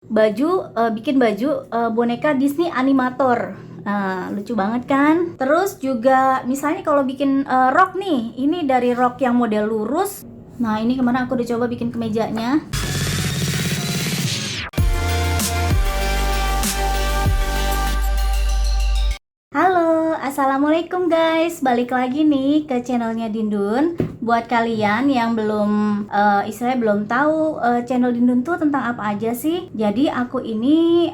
bikin baju boneka Disney animator. Nah, lucu banget kan? Terus juga misalnya kalau bikin rok nih, ini dari rok yang model lurus. Nah, ini kemarin aku udah coba bikin kemejanya. Halo, assalamualaikum guys. Balik lagi nih ke channelnya Dindun. Buat kalian yang istilahnya belum tahu channel Dindun tuh tentang apa aja sih. Jadi aku ini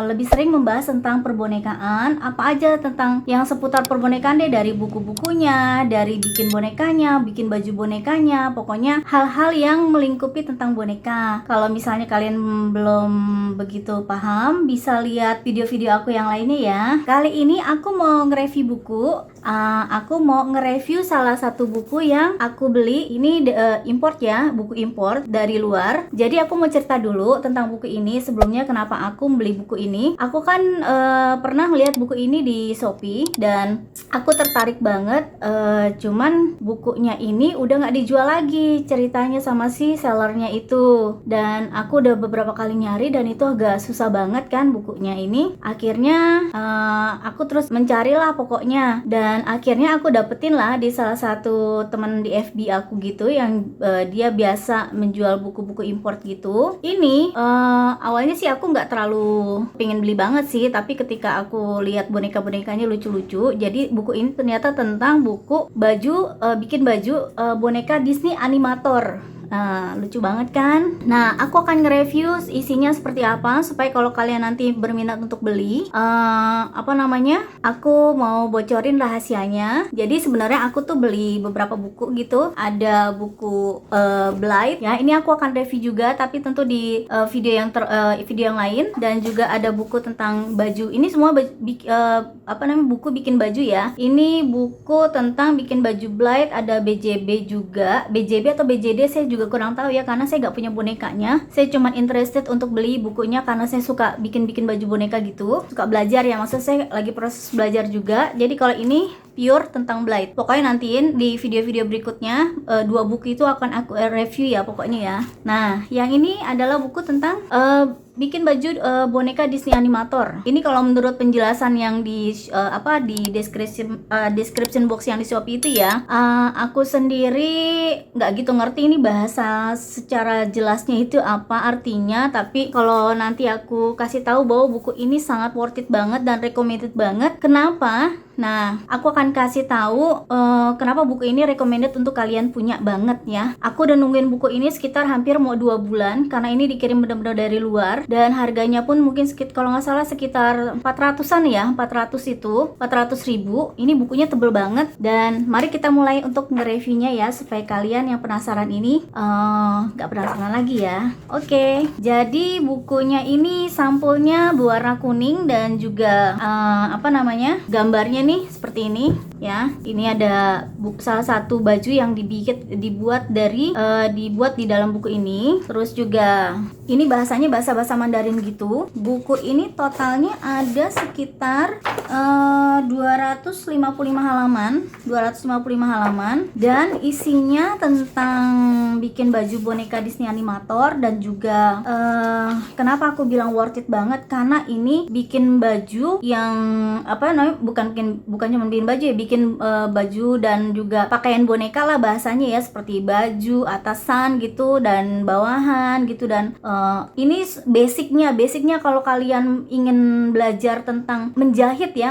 lebih sering membahas tentang perbonekaan, apa aja tentang yang seputar perbonekaan deh, dari buku-bukunya, dari bikin bonekanya, bikin baju bonekanya, pokoknya hal-hal yang melingkupi tentang boneka. Kalau misalnya kalian belum begitu paham, bisa lihat video-video aku yang lainnya ya. Kali ini aku mau nge-review buku. Aku mau nge-review salah satu buku yang aku beli. Ini import ya, buku import dari luar. Jadi aku mau cerita dulu tentang buku ini. Sebelumnya kenapa aku beli buku ini. Aku kan pernah melihat buku ini di Shopee dan aku tertarik banget. Cuman bukunya ini udah nggak dijual lagi ceritanya sama si sellernya itu. Dan aku udah beberapa kali nyari dan itu agak susah banget kan bukunya ini. Akhirnya aku terus mencarilah pokoknya, dan akhirnya aku dapetin lah di salah satu teman di FB aku gitu yang dia biasa menjual buku-buku import gitu. Ini awalnya sih aku nggak terlalu pengen beli banget sih, tapi ketika aku lihat boneka-bonekanya lucu-lucu, jadi buku ini ternyata tentang buku bikin baju boneka Disney animator. Nah, lucu banget kan? Nah, aku akan nge-review isinya seperti apa supaya kalau kalian nanti berminat untuk beli, aku mau bocorin rahasianya. Jadi sebenarnya aku tuh beli beberapa buku gitu. Ada buku Blight ya. Ini aku akan review juga, tapi tentu di video yang lain. Dan juga ada buku tentang baju. Ini semua buku bikin baju ya. Ini buku tentang bikin baju Blight. Ada BJB juga. BJB atau BJD saya juga kurang tahu ya, karena saya nggak punya bonekanya. Saya cuma interested untuk beli bukunya karena saya suka bikin baju boneka gitu, suka belajar ya, maksud saya lagi proses belajar juga. Jadi kalau ini pure tentang Blight. Pokoknya nantiin di video-video berikutnya dua buku itu akan aku review ya pokoknya ya. Nah, yang ini adalah buku tentang bikin baju boneka Disney animator. Ini kalau menurut penjelasan yang di description box yang di Shopee itu ya, aku sendiri nggak gitu ngerti ini bahasa secara jelasnya itu apa artinya, tapi kalau nanti aku kasih tahu bahwa buku ini sangat worth it banget dan recommended banget. Kenapa? Nah, aku akan kasih tahu kenapa buku ini recommended untuk kalian punya banget ya. Aku udah nungguin buku ini sekitar hampir mau 2 bulan karena ini dikirim benar-benar dari luar, dan harganya pun mungkin kalau nggak salah sekitar 400-an ya, 400 ribu. Ini bukunya tebel banget, dan mari kita mulai untuk nge-reviewnya ya supaya kalian yang penasaran ini nggak penasaran lagi ya. Oke, jadi bukunya ini sampulnya berwarna kuning dan juga gambarnya nih seperti ini ya. Ini ada salah satu baju yang dibuat di dalam buku ini. Terus juga ini bahasanya bahasa Mandarin gitu. Buku ini totalnya ada sekitar 255 halaman dan isinya tentang bikin baju boneka Disney animator. Dan juga kenapa aku bilang worth it banget, karena ini bikin baju yang bukan cuma bikin baju ya, bikin baju dan juga pakaian boneka lah bahasanya ya, seperti baju atasan gitu dan bawahan gitu. Dan ini basicnya kalau kalian ingin belajar tentang menjahit ya,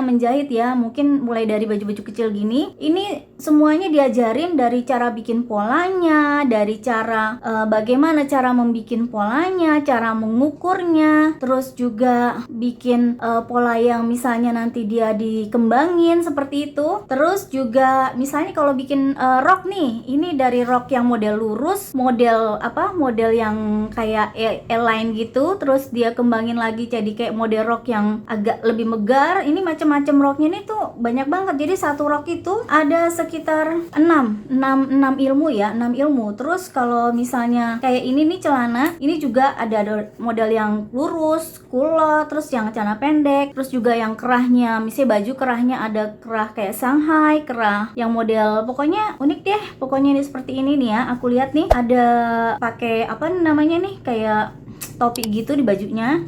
mungkin mulai dari baju-baju kecil gini, ini semuanya diajarin dari cara bikin polanya, dari cara bagaimana cara membikin polanya, cara mengukurnya, terus juga bikin pola yang misalnya nanti dia dikembangin seperti itu. Terus juga misalnya kalau bikin rok nih, ini dari rok yang model lurus, model yang kayak L-line gitu, terus dia kembangin lagi jadi kayak model rok yang agak lebih megar. Ini macam-macam roknya nih tuh banyak banget. Jadi satu rok itu ada sekitar 6 ilmu ya, 6 ilmu. Terus kalau misalnya kayak ini nih celana, ini juga ada model yang lurus, kulot, terus yang celana pendek, terus juga yang kerahnya, misalnya baju kerahnya ada kerah kayak Shanghai, kerah yang model pokoknya unik deh. Pokoknya ini seperti ini nih ya. Aku lihat nih ada pakai kayak topi gitu di bajunya.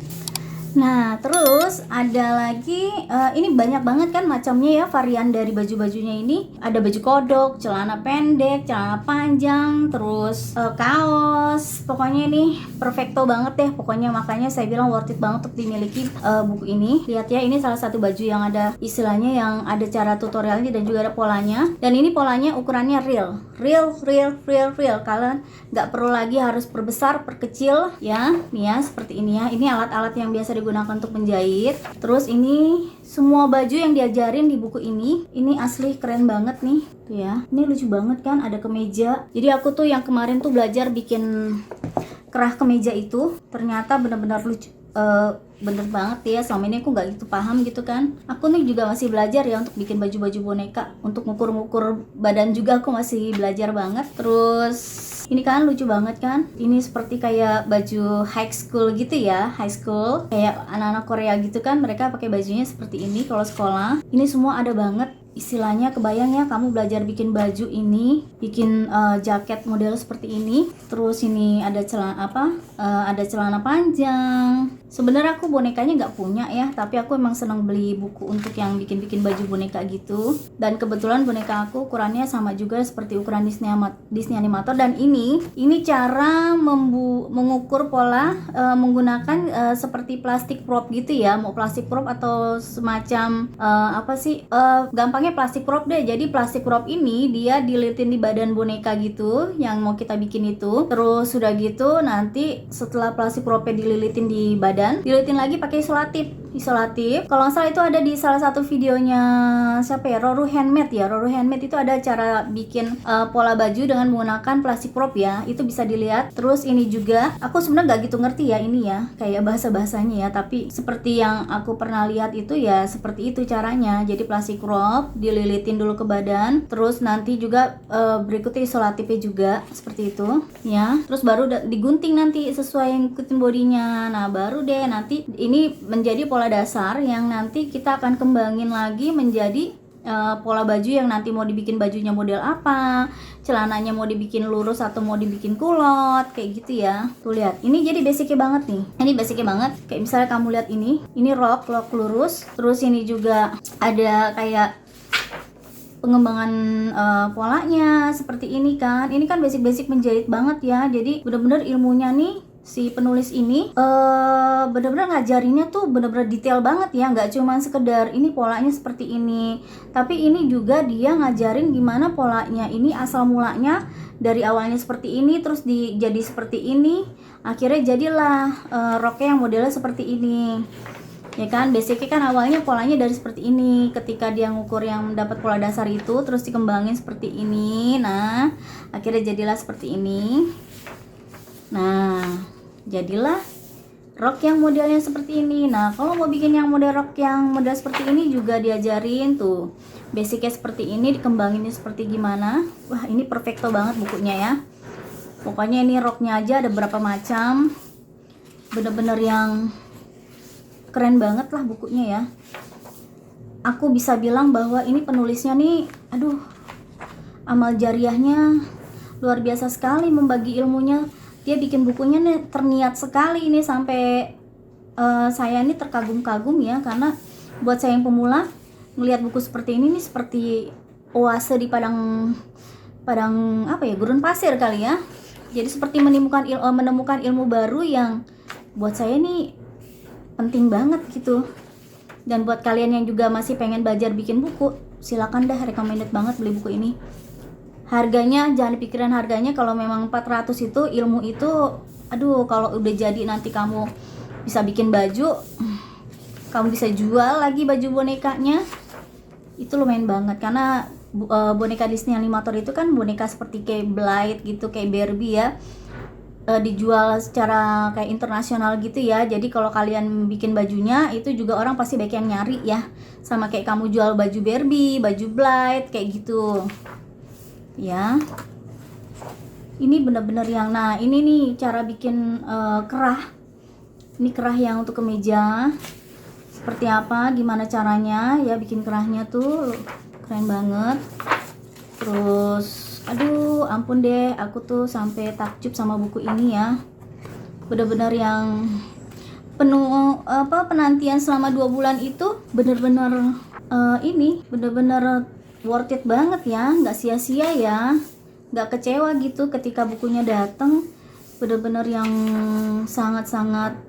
Nah, terus ada lagi, ini banyak banget kan macamnya ya, varian dari baju-bajunya ini. Ada baju kodok, celana pendek, celana panjang, terus kaos. Pokoknya ini perfecto banget deh. Pokoknya makanya saya bilang worth it banget untuk dimiliki buku ini. Lihat ya, ini salah satu baju yang ada istilahnya, yang ada cara tutorialnya dan juga ada polanya. Dan ini polanya ukurannya real. Kalian nggak perlu lagi harus perbesar, perkecil ya. Nih ya, seperti ini ya. Ini alat-alat yang biasa digunakan untuk menjahit. Terus ini semua baju yang diajarin di buku ini asli keren banget nih. Tuh ya. Ini lucu banget kan, ada kemeja. Jadi aku tuh yang kemarin tuh belajar bikin kerah kemeja itu, ternyata benar-benar lucu. Bener banget ya, selama ini aku nggak gitu paham gitu kan. Aku nih juga masih belajar ya untuk bikin baju-baju boneka. Untuk ngukur-ngukur badan juga aku masih belajar banget. Terus ini kan lucu banget kan. Ini seperti kayak baju high school gitu ya, high school. Kayak anak-anak Korea gitu kan, mereka pakai bajunya seperti ini kalau sekolah. Ini semua ada banget. Istilahnya kebayang ya, kamu belajar bikin baju ini, bikin jaket model seperti ini. Terus ini ada celana ada celana panjang. Sebenarnya aku bonekanya nggak punya ya, tapi aku emang seneng beli buku untuk yang bikin baju boneka gitu. Dan kebetulan boneka aku ukurannya sama juga seperti ukuran Disney Animator. Dan ini cara mengukur pola menggunakan seperti plastik prop gitu ya. Mau plastik prop atau semacam gampangnya plastik prop deh. Jadi plastik prop ini dia dilitin di badan boneka gitu yang mau kita bikin itu. Terus sudah gitu nanti setelah plastik propnya dililitin di badan, dilitin lagi pakai isolatif. Kalau nggak salah itu ada di salah satu videonya siapa ya, Roro Handmade ya. Roro Handmade itu ada cara bikin pola baju dengan menggunakan plastik prop ya. Itu bisa dilihat. Terus ini juga aku sebenarnya nggak gitu ngerti ya ini ya, kayak bahasa-bahasanya ya, tapi seperti yang aku pernah lihat itu ya seperti itu caranya. Jadi plastik prop dililitin dulu ke badan, terus nanti juga berikutnya isolatifnya juga seperti itu ya. Terus baru digunting nanti sesuai yang ikutin bodinya. Nah baru deh nanti ini menjadi pola dasar yang nanti kita akan kembangin lagi menjadi pola baju yang nanti mau dibikin bajunya model apa, celananya mau dibikin lurus atau mau dibikin kulot kayak gitu ya. Tuh lihat, ini jadi basicnya banget nih. Ini basicnya banget. Kayak misalnya kamu lihat ini rok lurus. Terus ini juga ada kayak pengembangan polanya seperti ini kan. Ini kan basic menjahit banget ya. Jadi bener-bener ilmunya nih si penulis ini bener-bener ngajarinnya tuh bener-bener detail banget ya, nggak cuma sekedar ini polanya seperti ini, tapi ini juga dia ngajarin gimana polanya ini asal mulanya dari awalnya seperti ini terus jadi seperti ini, akhirnya jadilah roknya yang modelnya seperti ini ya kan. Basicnya kan awalnya polanya dari seperti ini, ketika dia ngukur yang dapat pola dasar itu terus dikembangin seperti ini, nah akhirnya jadilah seperti ini. Nah jadilah rok yang modelnya seperti ini. Nah kalau mau bikin yang model rok yang model seperti ini juga diajarin tuh basicnya seperti ini, dikembanginnya seperti gimana. Wah ini perfecto banget bukunya ya. Pokoknya ini roknya aja ada berapa macam, bener-bener yang keren banget lah bukunya ya. Aku bisa bilang bahwa ini penulisnya nih, aduh, amal jariahnya luar biasa sekali membagi ilmunya. Dia bikin bukunya nih terniat sekali ini sampai saya ini terkagum-kagum ya, karena buat saya yang pemula melihat buku seperti ini nih seperti oase di padang apa ya, gurun pasir kali ya. Jadi seperti menemukan ilmu baru yang buat saya nih penting banget gitu. Dan buat kalian yang juga masih pengen belajar bikin buku, silakan dah, recommended banget beli buku ini. Harganya jangan dipikirin harganya, kalau memang 400 itu ilmu itu, aduh kalau udah jadi nanti kamu bisa bikin baju, kamu bisa jual lagi baju bonekanya, itu lumayan banget. Karena boneka Disney Animator itu kan boneka seperti kayak Blythe gitu, kayak Barbie ya, dijual secara kayak internasional gitu ya. Jadi kalau kalian bikin bajunya itu juga orang pasti banyak yang nyari ya, sama kayak kamu jual baju Barbie, baju Blythe kayak gitu ya. Ini bener-bener yang, nah ini nih cara bikin kerah. Ini kerah yang untuk kemeja seperti apa, gimana caranya ya bikin kerahnya tuh, keren banget. Terus aduh ampun deh, aku tuh sampai takjub sama buku ini ya. bener-bener yang penuh penantian selama 2 bulan itu bener-bener ini bener-bener worth it banget ya, nggak sia-sia ya, nggak kecewa gitu ketika bukunya datang. Bener-bener yang sangat-sangat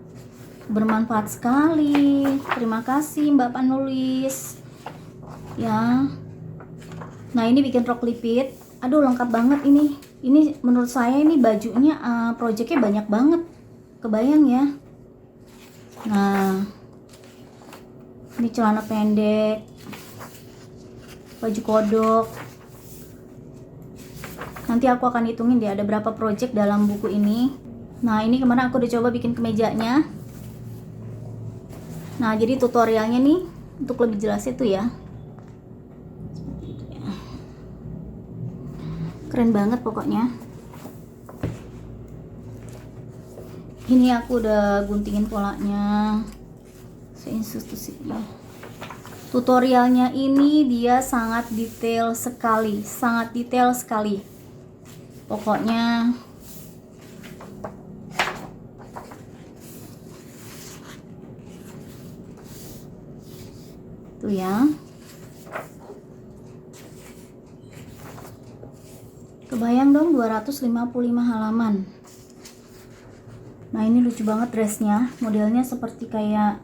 bermanfaat sekali. Terima kasih Mbak penulis ya. Nah ini bikin rok lipit, aduh lengkap banget ini menurut saya ini bajunya projectnya banyak banget, kebayang ya. Nah ini celana pendek, baju kodok. Nanti aku akan hitungin deh ada berapa project dalam buku ini. Nah ini kemarin aku udah coba bikin kemejanya. Nah jadi tutorialnya nih untuk lebih jelas itu ya. Keren banget pokoknya. Ini aku udah guntingin polanya, seinstitusinya. Tutorialnya ini dia sangat detail sekali, pokoknya. Tuh ya, kebayang dong 255 halaman. Nah ini lucu banget dressnya, modelnya seperti kayak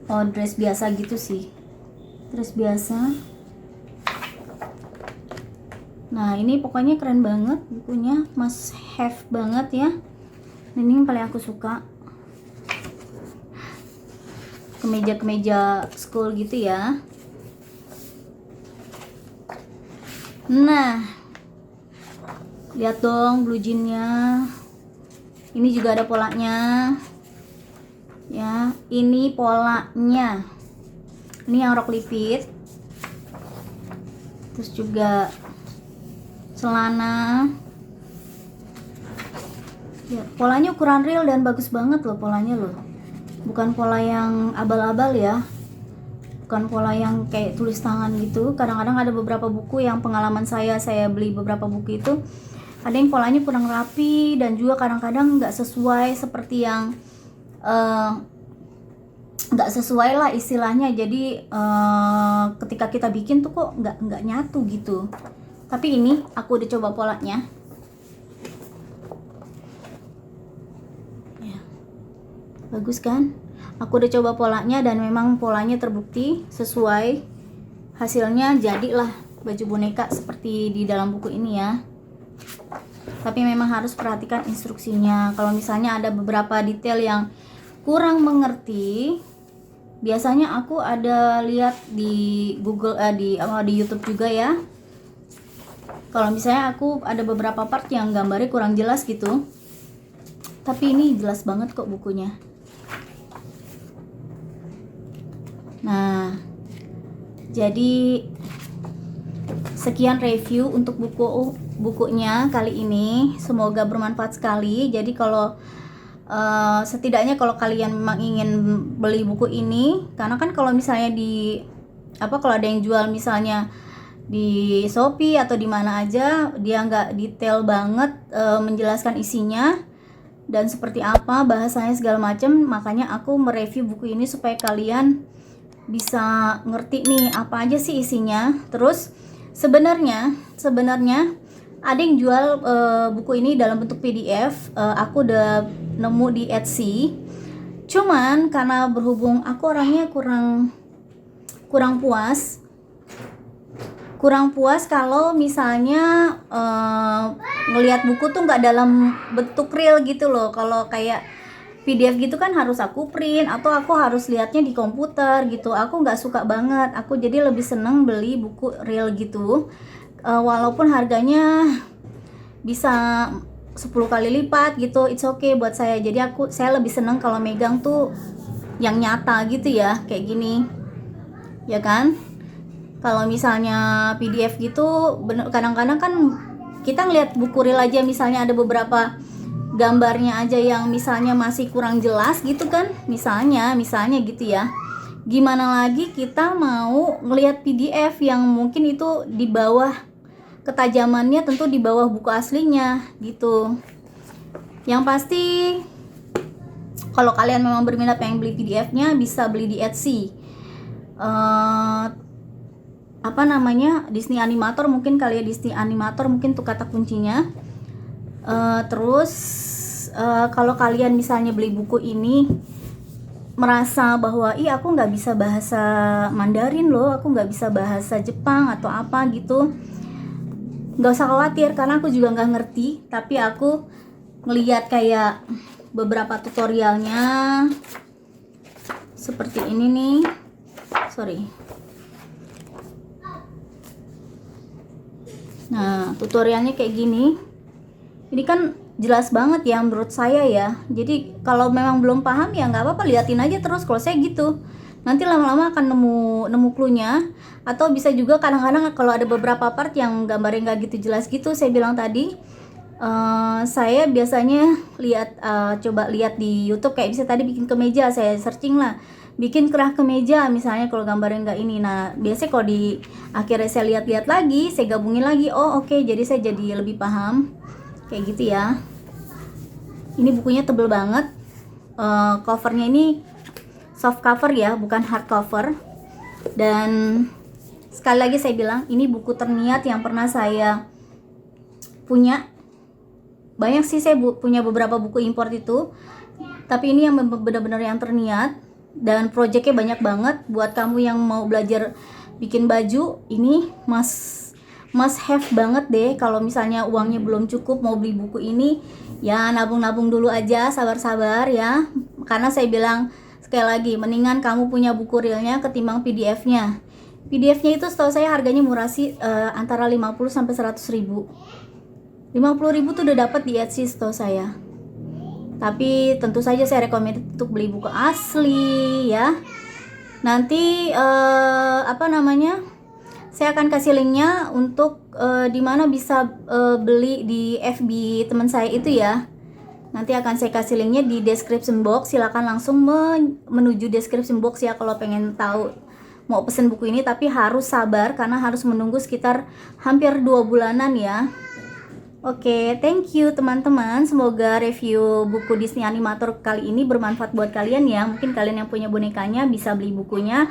dress biasa gitu sih, dress biasa. Nah ini pokoknya keren banget bukunya, must have banget ya. Ini yang paling aku suka, kemeja school gitu ya. Nah lihat dong blue jeannya, ini juga ada polanya ya. Ini polanya, ini yang rok lipit, terus juga celana ya. Polanya ukuran real dan bagus banget loh polanya loh, bukan pola yang abal-abal ya, bukan pola yang kayak tulis tangan gitu. Kadang-kadang ada beberapa buku yang pengalaman saya beli beberapa buku itu ada yang polanya kurang rapi dan juga kadang-kadang nggak sesuai seperti yang nggak sesuai lah istilahnya. Jadi ketika kita bikin tuh kok nggak nyatu gitu. Tapi ini aku udah coba polanya ya, bagus kan. Aku udah coba polanya dan memang polanya terbukti sesuai, hasilnya jadilah baju boneka seperti di dalam buku ini ya. Tapi memang harus perhatikan instruksinya. Kalau misalnya ada beberapa detail yang kurang mengerti, biasanya aku ada lihat di Google di YouTube juga ya. Kalau misalnya aku ada beberapa part yang gambarnya kurang jelas gitu, tapi ini jelas banget kok bukunya. Nah jadi sekian review untuk bukunya kali ini, semoga bermanfaat sekali. Jadi kalau setidaknya kalau kalian memang ingin beli buku ini, karena kan kalau misalnya kalau ada yang jual misalnya di Shopee atau di mana aja, dia nggak detail banget menjelaskan isinya dan seperti apa bahasanya segala macam. Makanya aku mereview buku ini supaya kalian bisa ngerti nih apa aja sih isinya. Terus sebenarnya ada yang jual buku ini dalam bentuk PDF. Aku udah nemu di Etsy. Cuman karena berhubung aku orangnya kurang puas kalau misalnya ngelihat buku tuh nggak dalam bentuk real gitu loh. Kalau kayak PDF gitu kan harus aku print atau aku harus lihatnya di komputer gitu. Aku nggak suka banget. Aku jadi lebih seneng beli buku real gitu. Walaupun harganya bisa 10 kali lipat gitu, it's okay buat saya. Jadi saya lebih seneng kalau megang tuh yang nyata gitu ya, kayak gini. Ya kan? Kalau misalnya PDF gitu, kadang-kadang kan kita ngeliat buku real aja, misalnya ada beberapa gambarnya aja yang misalnya masih kurang jelas gitu kan, misalnya gitu ya. Gimana lagi kita mau ngelihat PDF yang mungkin itu di bawah ketajamannya, tentu di bawah buku aslinya gitu. Yang pasti Kalau kalian memang berminat pengen beli PDF-nya, bisa beli di Etsy. Apa namanya, Disney Animator, mungkin kali ya, Disney Animator mungkin tuh kata kuncinya. Terus kalau kalian misalnya beli buku ini merasa bahwa aku nggak bisa bahasa Mandarin loh, aku nggak bisa bahasa Jepang atau apa gitu, nggak usah khawatir karena aku juga nggak ngerti, tapi aku ngeliat kayak beberapa tutorialnya seperti ini nih. Nah, tutorialnya kayak gini. Ini kan jelas banget ya menurut saya ya. Jadi kalau memang belum paham ya nggak apa-apa, liatin aja terus. Kalau saya gitu, nanti lama-lama akan nemu clue-nya. Atau bisa juga kadang-kadang kalau ada beberapa part yang gambarnya nggak gitu jelas gitu, saya bilang tadi, saya biasanya coba lihat di YouTube, kayak bisa tadi bikin kemeja, saya searching lah bikin kerah kemeja misalnya, kalau gambarnya nggak ini. Nah biasanya kalau di akhirnya saya lihat-lihat lagi, saya gabungin lagi, oh oke, jadi saya jadi lebih paham kayak gitu ya. Ini bukunya tebel banget, covernya ini soft cover ya, bukan hard cover. Dan sekali lagi saya bilang, ini buku terniat yang pernah saya punya. Banyak sih saya punya beberapa buku import itu, tapi ini yang benar-benar yang terniat. Dan projectnya banyak banget. Buat kamu yang mau belajar bikin baju, ini must have banget deh. Kalau misalnya uangnya belum cukup mau beli buku ini, ya nabung-nabung dulu aja, sabar-sabar ya. Karena saya bilang sekali lagi, mendingan kamu punya buku realnya ketimbang PDF-nya. PDF-nya itu setahu saya harganya murah sih, antara 50 sampai 100 ribu. 50 ribu tuh udah dapat di Etsy setahu saya. Tapi tentu saja saya rekomend untuk beli buku asli ya. Nanti saya akan kasih linknya untuk dimana bisa beli di FB teman saya itu ya. Nanti akan saya kasih linknya di description box. Silakan langsung menuju description box ya kalau pengen tahu mau pesen buku ini. Tapi harus sabar karena harus menunggu sekitar hampir 2 bulanan ya. Oke, thank you teman-teman. Semoga review buku Disney Animator kali ini bermanfaat buat kalian ya. Mungkin kalian yang punya bonekanya bisa beli bukunya.